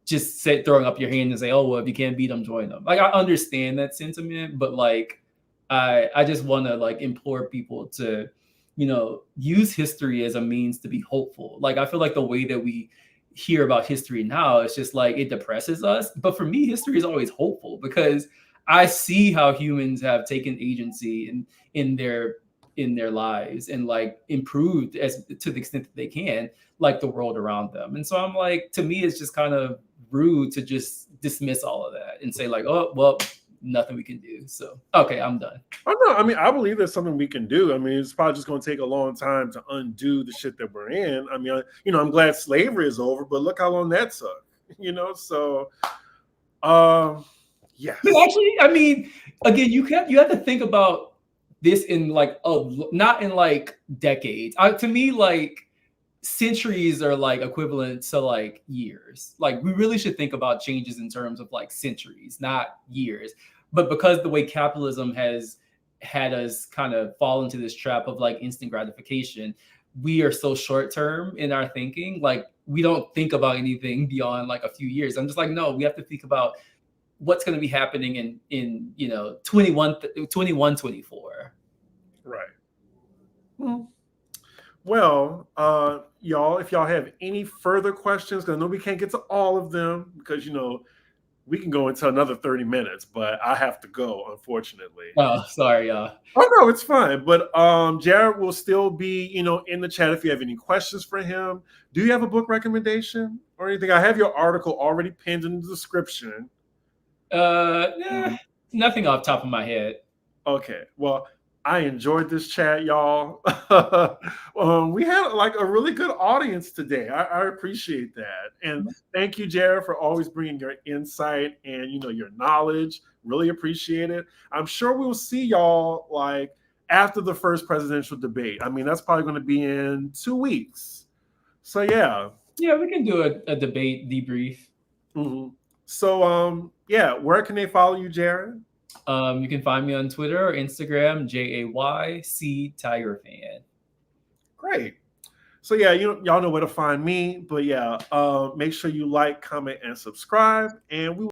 just throwing up your hand and say, oh well, if you can't beat them, join them. Like I understand that sentiment, but like I just want to like implore people to, you know, use history as a means to be hopeful. Like I feel like the way that we hear about history now, it's just like it depresses us. But for me, history is always hopeful because I see how humans have taken agency in their lives and like improved as to the extent that they can, like the world around them. And so I'm like, to me, it's just kind of rude to just dismiss all of that and say like, oh well, nothing we can do. So okay, I'm done. Oh no, I mean I believe there's something we can do. I mean it's probably just going to take a long time to undo the shit that we're in. I mean, I'm glad slavery is over, but look how long that took. So yes. But actually, I mean, again, you have to think about this in like not in like decades. To me, like centuries are like equivalent to like years. Like we really should think about changes in terms of like centuries, not years. But because the way capitalism has had us kind of fall into this trap of like instant gratification, we are so short term in our thinking. Like we don't think about anything beyond like a few years. I'm just like, no, we have to think about what's going to be happening in 21, 24. Right. Well, y'all, if y'all have any further questions, because I know we can't get to all of them because we can go into another 30 minutes, but I have to go, unfortunately. Oh, sorry, y'all. Oh no, it's fine. But Jared will still be, in the chat if you have any questions for him. Do you have a book recommendation or anything? I have your article already pinned in the description. Nothing off the top of my head. Okay. Well, I enjoyed this chat, y'all. We had like a really good audience today. I appreciate that. And thank you, Jared, for always bringing your insight and, your knowledge. Really appreciate it. I'm sure we'll see y'all like after the first presidential debate. I mean, that's probably going to be in 2 weeks. So, yeah. Yeah, we can do a debate debrief. Mm-hmm. So, where can they follow you, Jared? You can find me on Twitter or Instagram, JAYC Tiger Fan. Great. So yeah, y'all know where to find me. But yeah, make sure you like, comment, and subscribe. And we